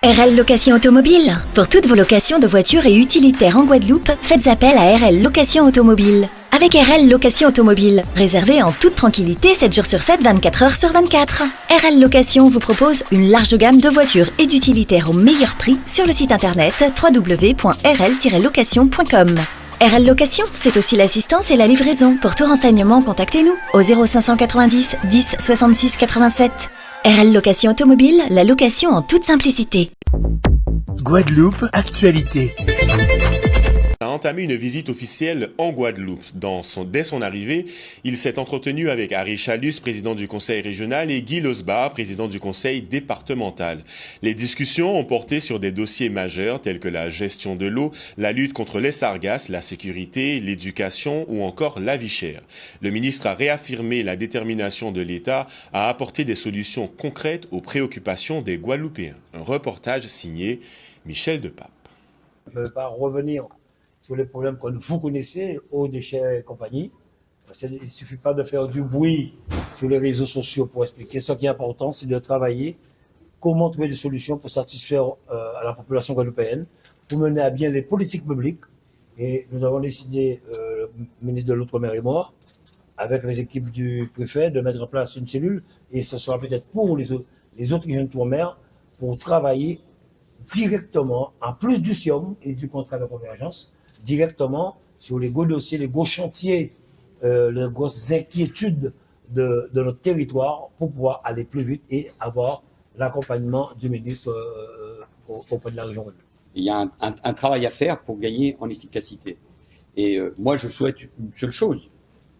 RL Location Automobile. Pour toutes vos locations de voitures et utilitaires en Guadeloupe, faites appel à RL Location Automobile. Avec RL Location Automobile, réservez en toute tranquillité 7 jours sur 7, 24 heures sur 24. RL Location vous propose une large gamme de voitures et d'utilitaires au meilleur prix sur le site internet www.rl-location.com. RL Location, c'est aussi l'assistance et la livraison. Pour tout renseignement, contactez-nous au 0590 10 66 87. RL Location Automobile, la location en toute simplicité. Guadeloupe, actualité. A entamé une visite officielle en Guadeloupe. Dès son arrivée, il s'est entretenu avec Harry Chalus, président du conseil régional, et Guy Losbar, président du conseil départemental. Les discussions ont porté sur des dossiers majeurs tels que la gestion de l'eau, la lutte contre les sargasses, la sécurité, l'éducation ou encore la vie chère. Le ministre a réaffirmé la détermination de l'État à apporter des solutions concrètes aux préoccupations des Guadeloupéens. Un reportage signé Michel Depape. Je ne vais pas revenir sur les problèmes que vous connaissez, eau, déchets et compagnie. Il ne suffit pas de faire du bruit sur les réseaux sociaux pour expliquer. Ce qui est important, c'est de travailler, comment trouver des solutions pour satisfaire à la population guadeloupéenne, pour mener à bien les politiques publiques. Et nous avons décidé, le ministre de l'Outre-mer et moi, avec les équipes du préfet, de mettre en place une cellule, et ce sera peut-être pour les autres régions d'Outre-mer, pour travailler directement, en plus du SIOM et du contrat de convergence, directement sur les gros dossiers, les gros chantiers, les grosses inquiétudes de notre territoire pour pouvoir aller plus vite et avoir l'accompagnement du ministre auprès de la région. Il y a un travail à faire pour gagner en efficacité. Et moi, je souhaite une seule chose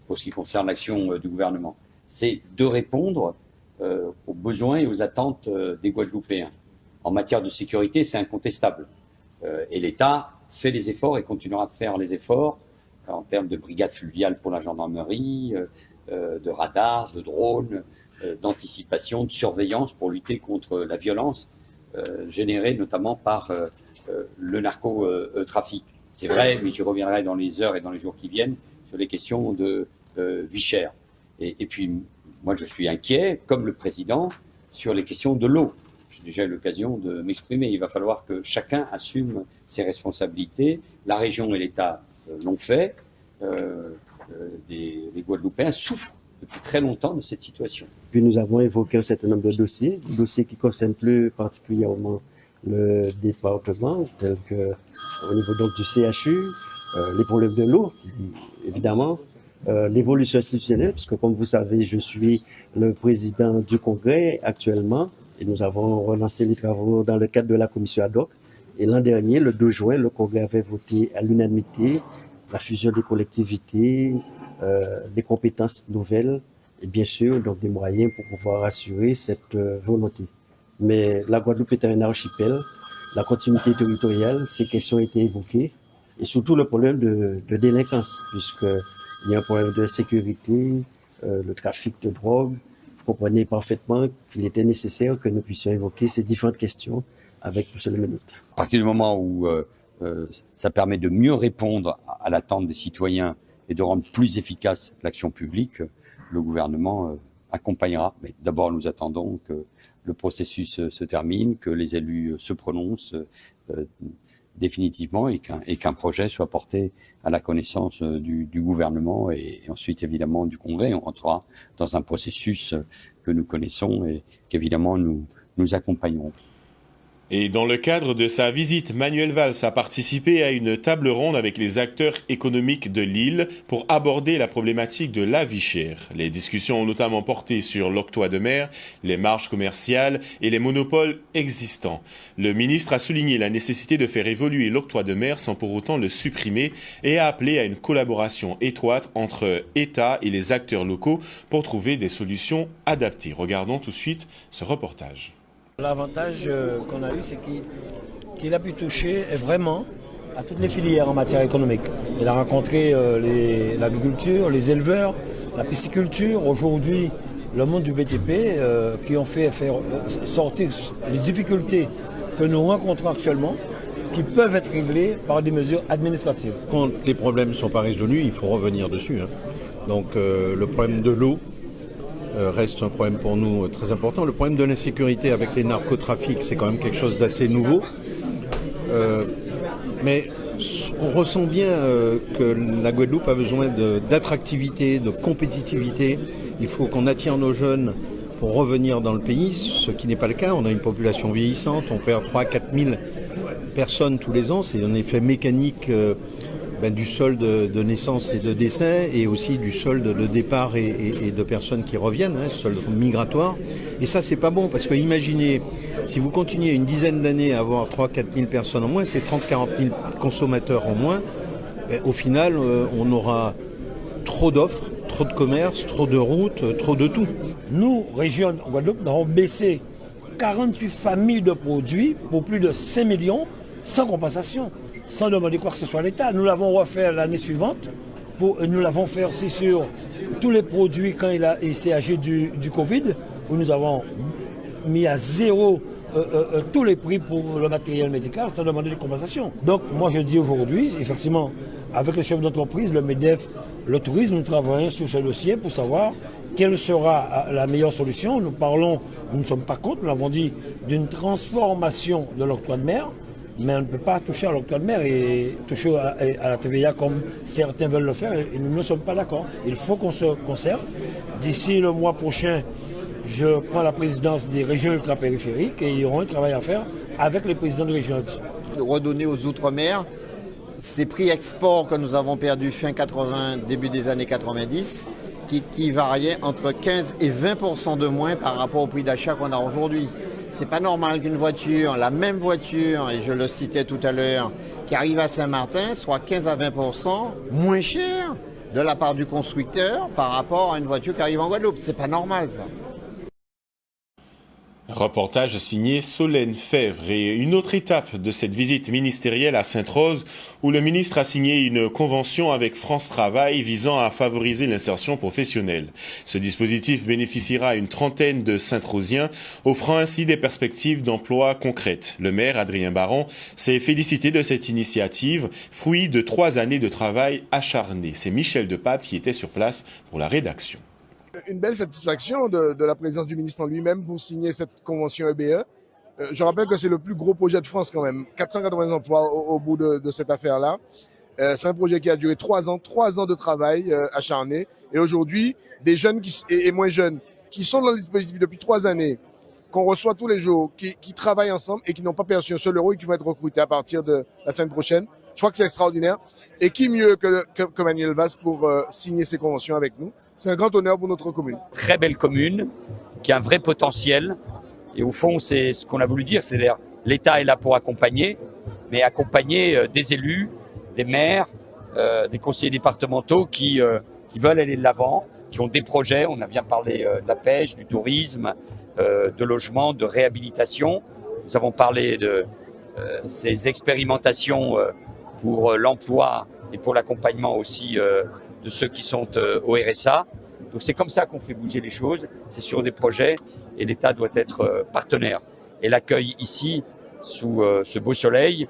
pour ce qui concerne l'action du gouvernement, c'est de répondre aux besoins et aux attentes des Guadeloupéens. En matière de sécurité, c'est incontestable. Et l'État fait les efforts et continuera de faire les efforts en termes de brigades fluviales pour la gendarmerie, de radars, de drones, d'anticipation, de surveillance pour lutter contre la violence générée notamment par le narcotrafic. C'est vrai, mais j'y reviendrai dans les heures et dans les jours qui viennent sur les questions de vie chère. Et puis, moi, je suis inquiet, comme le président, sur les questions de l'eau. J'ai déjà eu l'occasion de m'exprimer. Il va falloir que chacun assume ses responsabilités. La région et l'État l'ont fait. Les Guadeloupéens souffrent depuis très longtemps de cette situation. Puis nous avons évoqué un certain nombre de dossiers qui concernent plus particulièrement le département, tel que au niveau donc du CHU, les problèmes de l'eau, évidemment, l'évolution institutionnelle, puisque comme vous savez, je suis le président du Congrès actuellement. Et nous avons relancé les travaux dans le cadre de la commission ad hoc. Et l'an dernier, le 2 juin, le Congrès avait voté à l'unanimité la fusion des collectivités, des compétences nouvelles et bien sûr donc des moyens pour pouvoir assurer cette volonté. Mais la Guadeloupe est un archipel, la continuité territoriale, ces questions ont été évoquées et surtout le problème de délinquance, puisqu'il y a un problème de sécurité, le trafic de drogue. Vous comprenez parfaitement qu'il était nécessaire que nous puissions évoquer ces différentes questions avec M. le ministre. À partir du moment où ça permet de mieux répondre à l'attente des citoyens et de rendre plus efficace l'action publique, le gouvernement accompagnera. Mais d'abord, nous attendons que le processus se termine, que les élus se prononcent définitivement et qu'un projet soit porté à la connaissance du gouvernement et ensuite évidemment du Congrès. On rentrera dans un processus que nous connaissons et qu'évidemment nous accompagnons. Et dans le cadre de sa visite, Manuel Valls a participé à une table ronde avec les acteurs économiques de l'île pour aborder la problématique de la vie chère. Les discussions ont notamment porté sur l'octroi de mer, les marges commerciales et les monopoles existants. Le ministre a souligné la nécessité de faire évoluer l'octroi de mer sans pour autant le supprimer et a appelé à une collaboration étroite entre État et les acteurs locaux pour trouver des solutions adaptées. Regardons tout de suite ce reportage. L'avantage qu'on a eu, c'est qu'il a pu toucher vraiment à toutes les filières en matière économique. Il a rencontré l'agriculture, les éleveurs, la pisciculture. Aujourd'hui, le monde du BTP qui ont fait sortir les difficultés que nous rencontrons actuellement, qui peuvent être réglées par des mesures administratives. Quand les problèmes ne sont pas résolus, il faut revenir dessus. Donc le problème de l'eau, reste un problème pour nous très important. Le problème de l'insécurité avec les narcotrafics, c'est quand même quelque chose d'assez nouveau. Mais on ressent bien que la Guadeloupe a besoin d'attractivité, de compétitivité. Il faut qu'on attire nos jeunes pour revenir dans le pays, ce qui n'est pas le cas. On a une population vieillissante, on perd 3 000 à 4 000 personnes tous les ans. C'est un effet mécanique du solde de naissance et de décès, et aussi du solde de départ et de personnes qui reviennent, solde migratoire. Et ça, c'est pas bon, parce que imaginez, si vous continuez une dizaine d'années à avoir 3 000 à 4 000 personnes en moins, c'est 30 000 à 40 000 consommateurs en moins. Au final, on aura trop d'offres, trop de commerce, trop de routes, trop de tout. Nous, région Guadeloupe, nous avons baissé 48 familles de produits pour plus de 5 millions sans compensation, sans demander quoi que ce soit à l'État. Nous l'avons refait l'année suivante. Nous l'avons fait aussi sur tous les produits quand il s'est agi du Covid, où nous avons mis à zéro tous les prix pour le matériel médical sans demander de compensation. Donc moi je dis aujourd'hui, effectivement, avec le chef d'entreprise, le MEDEF, le tourisme, nous travaillons sur ce dossier pour savoir quelle sera la meilleure solution. Nous ne sommes pas contre, nous l'avons dit, d'une transformation de l'octroi de mer, mais on ne peut pas toucher à l'octroi de mer et toucher à la TVA comme certains veulent le faire, et nous ne sommes pas d'accord. Il faut qu'on se concerte. D'ici le mois prochain, je prends la présidence des régions ultrapériphériques et il y aura un travail à faire avec les présidents de régions. De redonner aux Outre-mer ces prix export que nous avons perdus fin 80, début des années 90, qui variaient entre 15 et 20% de moins par rapport au prix d'achat qu'on a aujourd'hui. C'est pas normal qu'une voiture, la même voiture, et je le citais tout à l'heure, qui arrive à Saint-Martin, soit 15 à 20% moins cher de la part du constructeur par rapport à une voiture qui arrive en Guadeloupe. C'est pas normal, ça. Reportage signé Solène Fèvre. Et une autre étape de cette visite ministérielle à Sainte-Rose, où le ministre a signé une convention avec France Travail visant à favoriser l'insertion professionnelle. Ce dispositif bénéficiera à une trentaine de Sainte-Rosiens, offrant ainsi des perspectives d'emploi concrètes. Le maire, Adrien Baron, s'est félicité de cette initiative, fruit de 3 années de travail acharné. C'est Michel Depape qui était sur place pour la rédaction. Une belle satisfaction de la présence du ministre en lui-même pour signer cette convention EBE. Je rappelle que c'est le plus gros projet de France quand même, 480 emplois au bout de cette affaire-là. C'est un projet qui a duré 3 ans de travail acharné. Et aujourd'hui, des jeunes et moins jeunes qui sont dans le dispositif depuis 3 années, qu'on reçoit tous les jours, qui travaillent ensemble et qui n'ont pas perçu un seul euro et qui vont être recrutés à partir de la semaine prochaine. Je crois que c'est extraordinaire. Et qui mieux que Manuel Valls pour signer ces conventions avec nous. C'est un grand honneur pour notre commune. Très belle commune, qui a un vrai potentiel. Et au fond, c'est ce qu'on a voulu dire. C'est-à-dire, l'État est là pour accompagner, mais accompagner des élus, des maires, des conseillers départementaux qui veulent aller de l'avant, qui ont des projets. On a bien parlé de la pêche, du tourisme, de logement, de réhabilitation. Nous avons parlé de ces expérimentations pour l'emploi et pour l'accompagnement aussi de ceux qui sont au RSA. Donc c'est comme ça qu'on fait bouger les choses, c'est sur des projets et l'État doit être partenaire. Et l'accueil ici, sous ce beau soleil,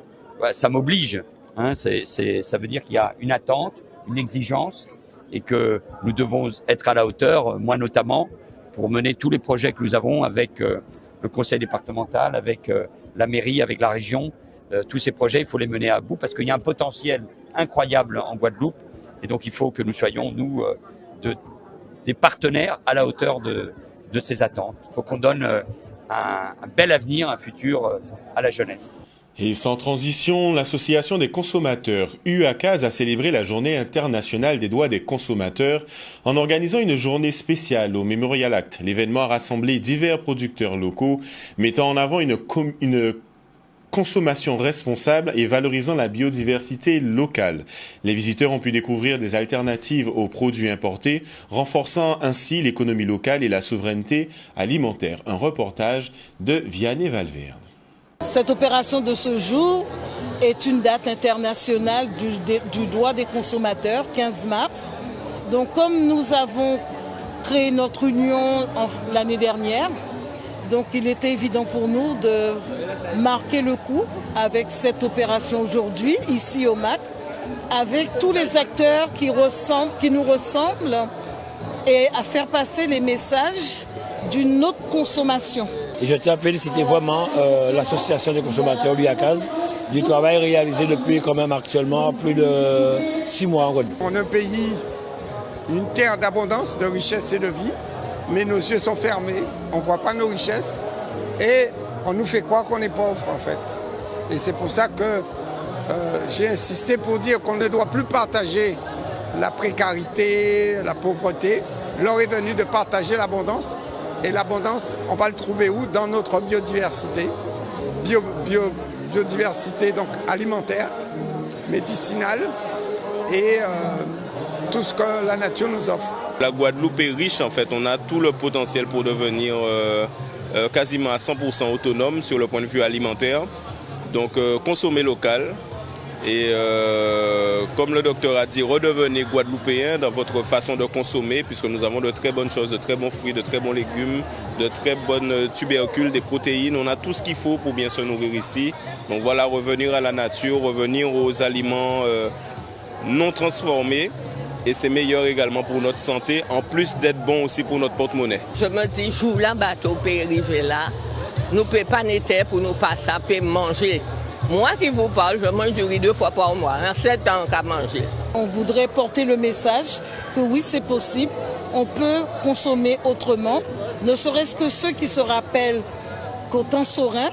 ça m'oblige. Hein, ça veut dire qu'il y a une attente, une exigence et que nous devons être à la hauteur, moi notamment, pour mener tous les projets que nous avons avec le conseil départemental, avec la mairie, avec la région. Tous ces projets, il faut les mener à bout parce qu'il y a un potentiel incroyable en Guadeloupe et donc il faut que nous soyons, nous, des partenaires à la hauteur de ces attentes. Il faut qu'on donne un bel avenir, un futur à la jeunesse. Et sans transition, l'association des consommateurs UACAS a célébré la journée internationale des droits des consommateurs en organisant une journée spéciale au Memorial Act. L'événement a rassemblé divers producteurs locaux, mettant en avant une consommation responsable et valorisant la biodiversité locale. Les visiteurs ont pu découvrir des alternatives aux produits importés, renforçant ainsi l'économie locale et la souveraineté alimentaire. Un reportage de Vianney Valverde. Cette opération de ce jour est une date internationale du droit des consommateurs, 15 mars. Donc comme nous avons créé notre union l'année dernière, donc il était évident pour nous de marquer le coup avec cette opération aujourd'hui, ici au MAC, avec tous les acteurs qui nous ressemblent et à faire passer les messages d'une autre consommation. Et je tiens à féliciter vraiment l'association des consommateurs, l'UACAS, du travail réalisé depuis quand même actuellement plus de 6 mois en Guadeloupe. On est un pays, une terre d'abondance, de richesse et de vie, mais nos yeux sont fermés, on ne voit pas nos richesses et on nous fait croire qu'on est pauvre en fait. Et c'est pour ça que j'ai insisté pour dire qu'on ne doit plus partager la précarité, la pauvreté. L'heure est venue de partager l'abondance. Et l'abondance, on va le trouver où? Dans notre biodiversité. Biodiversité donc alimentaire, médicinale et tout ce que la nature nous offre. La Guadeloupe est riche en fait, on a tout le potentiel pour devenir quasiment à 100% autonome sur le point de vue alimentaire. Donc consommer local et comme le docteur a dit, redevenez guadeloupéen dans votre façon de consommer puisque nous avons de très bonnes choses, de très bons fruits, de très bons légumes, de très bonnes tubercules, des protéines. On a tout ce qu'il faut pour bien se nourrir ici. Donc voilà, revenir à la nature, revenir aux aliments non transformés. Et c'est meilleur également pour notre santé, en plus d'être bon aussi pour notre porte-monnaie. Je me dis, jour là, bateau peut arriver là, nous ne pouvons pas n'être pour nous passer à manger. Moi qui vous parle, je mange du riz 2 fois par mois, en 7 ans qu'à manger. On voudrait porter le message que oui, c'est possible, on peut consommer autrement, ne serait-ce que ceux qui se rappellent qu'au temps Saurin,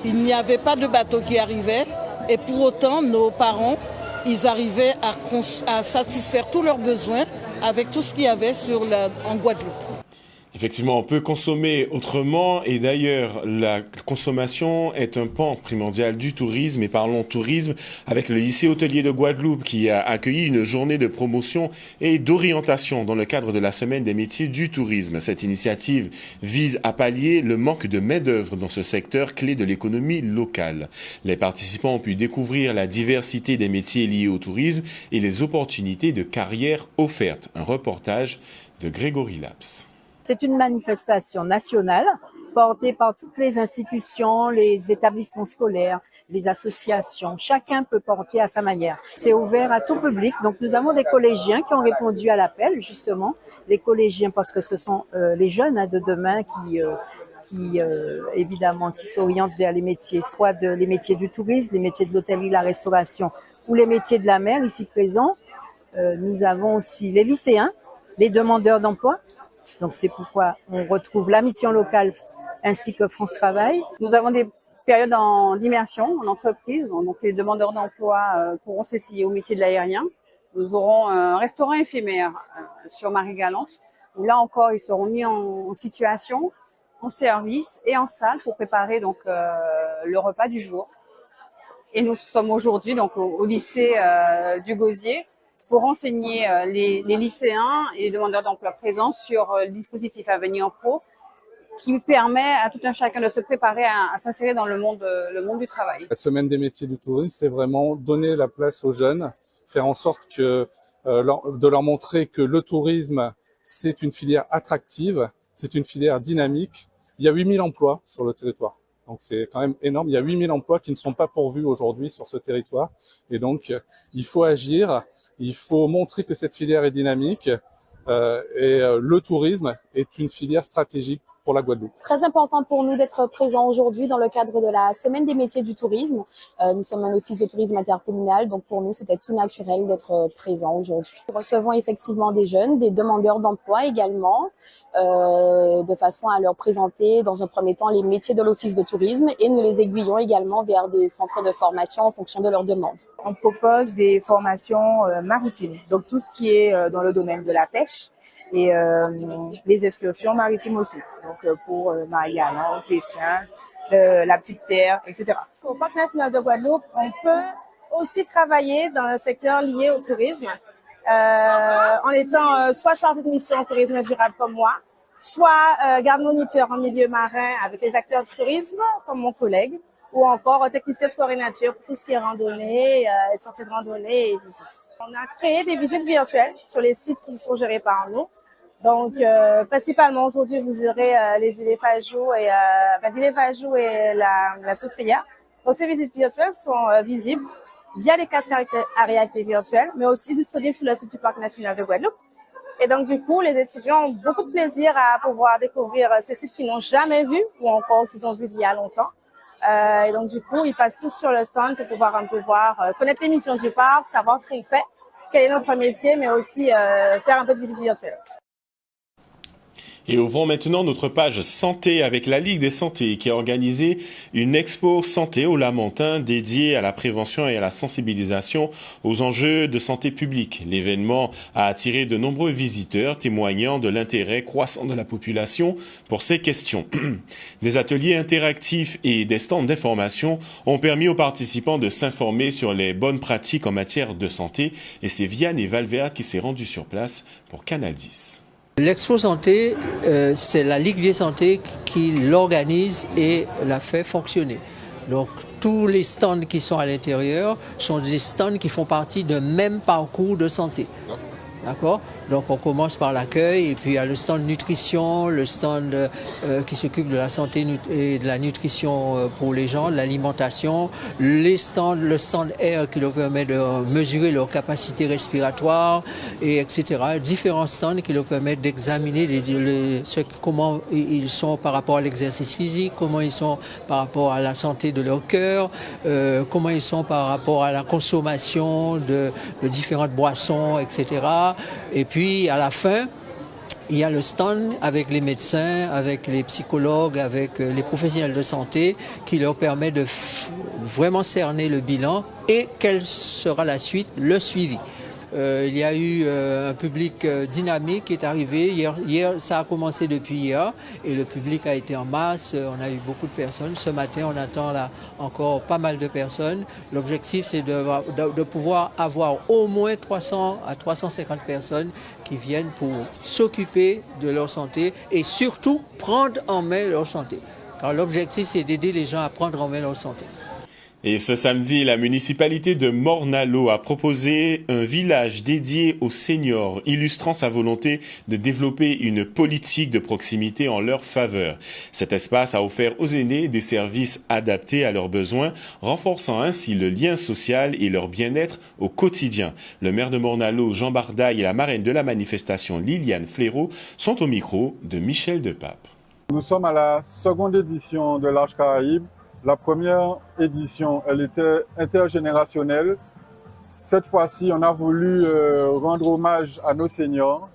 il n'y avait pas de bateau qui arrivait, et pour autant, nos parents, ils arrivaient à satisfaire tous leurs besoins avec tout ce qu'il y avait en Guadeloupe. Effectivement, on peut consommer autrement et d'ailleurs, la consommation est un pan primordial du tourisme. Et parlons tourisme avec le lycée hôtelier de Guadeloupe qui a accueilli une journée de promotion et d'orientation dans le cadre de la semaine des métiers du tourisme. Cette initiative vise à pallier le manque de main-d'œuvre dans ce secteur clé de l'économie locale. Les participants ont pu découvrir la diversité des métiers liés au tourisme et les opportunités de carrière offertes. Un reportage de Grégory Laps. C'est une manifestation nationale portée par toutes les institutions, les établissements scolaires, les associations. Chacun peut porter à sa manière. C'est ouvert à tout public. Donc nous avons des collégiens qui ont répondu à l'appel, justement. Les collégiens, parce que ce sont les jeunes de demain qui évidemment, qui s'orientent vers les métiers, soit les métiers du tourisme, les métiers de l'hôtellerie, la restauration ou les métiers de la mer ici présents. Nous avons aussi les lycéens, les demandeurs d'emploi. Donc c'est pourquoi on retrouve la mission locale ainsi que France Travail. Nous avons des périodes d'immersion en entreprise. Donc les demandeurs d'emploi pourront s'essayer au métier de l'aérien. Nous aurons un restaurant éphémère sur Marie-Galante, où là encore ils seront mis en situation, en service et en salle pour préparer donc le repas du jour. Et nous sommes aujourd'hui donc au lycée du Gosier pour renseigner les lycéens et les demandeurs d'emploi présents sur le dispositif Avenir Pro qui permet à tout un chacun de se préparer à s'insérer dans le monde du travail. La semaine des métiers du tourisme, c'est vraiment donner la place aux jeunes, faire en sorte de leur montrer que le tourisme, c'est une filière attractive, c'est une filière dynamique. Il y a 8000 emplois sur le territoire. Donc c'est quand même énorme. Il y a 8000 emplois qui ne sont pas pourvus aujourd'hui sur ce territoire. Et donc il faut agir, il faut montrer que cette filière est dynamique et le tourisme est une filière stratégique pour la Guadeloupe. Très important pour nous d'être présents aujourd'hui dans le cadre de la semaine des métiers du tourisme. Nous sommes un office de tourisme intercommunal, donc pour nous c'était tout naturel d'être présents aujourd'hui. Nous recevons effectivement des jeunes, des demandeurs d'emploi également, de façon à leur présenter dans un premier temps les métiers de l'office de tourisme et nous les aiguillons également vers des centres de formation en fonction de leurs demandes. On propose des formations maritimes, donc tout ce qui est dans le domaine de la pêche et les excursions maritimes aussi, donc pour Marie-Galante, Tessin, la Petite Terre, etc. Au Parc national de Guadeloupe, on peut aussi travailler dans un secteur lié au tourisme, en étant soit chargé de mission en tourisme durable comme moi, soit garde-moniteur en milieu marin avec les acteurs du tourisme comme mon collègue, ou encore technicien sport et nature pour tout ce qui est randonnée, sortie de randonnée et visite. On a créé des visites virtuelles sur les sites qui sont gérés par nous. Donc, principalement aujourd'hui, vous aurez les îles Fajou et la Soufrière. Donc, ces visites virtuelles sont visibles via les casques à réalité virtuelle, mais aussi disponibles sur le site du Parc national de Guadeloupe. Et donc, du coup, les étudiants ont beaucoup de plaisir à pouvoir découvrir ces sites qu'ils n'ont jamais vus ou encore qu'ils ont vus il y a longtemps. Et donc, du coup, ils passent tous sur le stand pour pouvoir un peu voir, connaître les missions du parc, savoir ce qu'on fait, quel est notre métier, mais aussi faire un peu de visite virtuelle. Et ouvrons maintenant notre page santé avec la Ligue des Santés qui a organisé une expo santé au Lamentin dédiée à la prévention et à la sensibilisation aux enjeux de santé publique. L'événement a attiré de nombreux visiteurs témoignant de l'intérêt croissant de la population pour ces questions. Des ateliers interactifs et des stands d'information ont permis aux participants de s'informer sur les bonnes pratiques en matière de santé et c'est Vianney Valverde qui s'est rendu sur place pour Canal 10. L'Expo Santé, c'est la Ligue des Santé qui l'organise et la fait fonctionner. Donc tous les stands qui sont à l'intérieur sont des stands qui font partie d'un même parcours de santé. D'accord ? Donc on commence par l'accueil et puis il y a le stand nutrition, le stand qui s'occupe de la santé et de la nutrition pour les gens, de l'alimentation, le stand air qui leur permet de mesurer leur capacité respiratoire et etc. Différents stands qui leur permettent d'examiner comment ils sont par rapport à l'exercice physique, comment ils sont par rapport à la santé de leur cœur, comment ils sont par rapport à la consommation de différentes boissons, etc. Et puis, à la fin, il y a le stand avec les médecins, avec les psychologues, avec les professionnels de santé qui leur permet de vraiment cerner le bilan et quelle sera la suite, le suivi. Il y a eu un public dynamique qui est arrivé. Hier, ça a commencé depuis hier et le public a été en masse. On a eu beaucoup de personnes. Ce matin, on attend là encore pas mal de personnes. L'objectif, c'est de pouvoir avoir au moins 300 à 350 personnes qui viennent pour s'occuper de leur santé et surtout prendre en main leur santé. Car l'objectif, c'est d'aider les gens à prendre en main leur santé. Et ce samedi, la municipalité de Morne-à-l'Eau a proposé un village dédié aux seniors, illustrant sa volonté de développer une politique de proximité en leur faveur. Cet espace a offert aux aînés des services adaptés à leurs besoins, renforçant ainsi le lien social et leur bien-être au quotidien. Le maire de Morne-à-l'Eau, Jean Bardaille, et la marraine de la manifestation, Liliane Fléraud, sont au micro de Michel Depape. Nous sommes à la seconde édition de l'Arche Caraïbe. La première édition, elle était intergénérationnelle. Cette fois-ci, on a voulu rendre hommage à nos seniors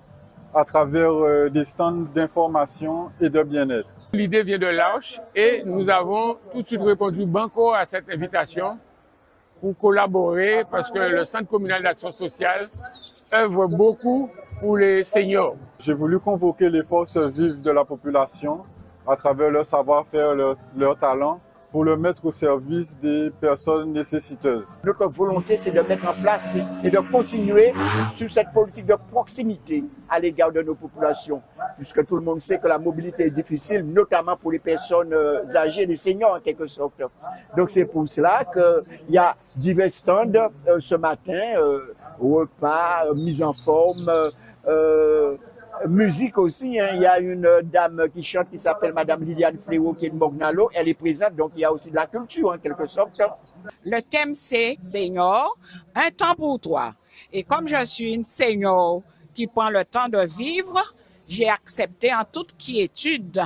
à travers des stands d'information et de bien-être. L'idée vient de l'Arche et nous avons tout de suite répondu banco à cette invitation pour collaborer parce que le Centre communal d'action sociale œuvre beaucoup pour les seniors. J'ai voulu convoquer les forces vives de la population à travers leur savoir-faire, leur talent, pour le mettre au service des personnes nécessiteuses. Notre volonté, c'est de mettre en place et de continuer sur cette politique de proximité à l'égard de nos populations, puisque tout le monde sait que la mobilité est difficile, notamment pour les personnes âgées, les seniors en quelque sorte. Donc c'est pour cela qu'il y a divers stands ce matin, repas, mise en forme, musique aussi, hein. Il y a une dame qui chante qui s'appelle Madame Liliane Fléraud qui est de Morne-à-l'Eau. Elle est présente, donc il y a aussi de la culture en quelque sorte. Le thème c'est Senior, un temps pour toi. Et comme je suis une senior qui prend le temps de vivre, j'ai accepté en toute quiétude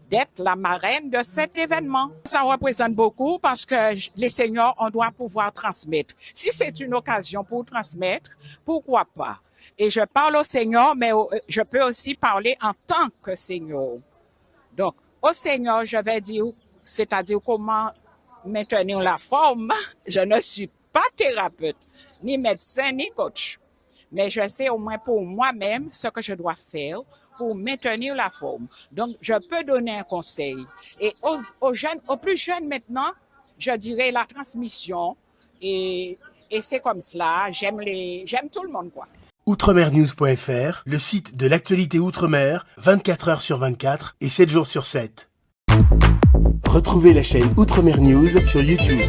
d'être la marraine de cet événement. Ça représente beaucoup parce que les seniors, on doit pouvoir transmettre. Si c'est une occasion pour transmettre, pourquoi pas? Et je parle aux seniors, mais je peux aussi parler en tant que senior. Donc, aux seniors, je vais dire, c'est-à-dire comment maintenir la forme. Je ne suis pas thérapeute, ni médecin, ni coach. Mais je sais au moins pour moi-même ce que je dois faire pour maintenir la forme. Donc, je peux donner un conseil. Et aux jeunes, aux plus jeunes maintenant, je dirais la transmission. Et c'est comme cela. J'aime tout le monde, quoi. Outremernews.fr, le site de l'actualité Outre-mer, 24 heures sur 24 et 7 jours sur 7. Retrouvez la chaîne Outremer News sur YouTube.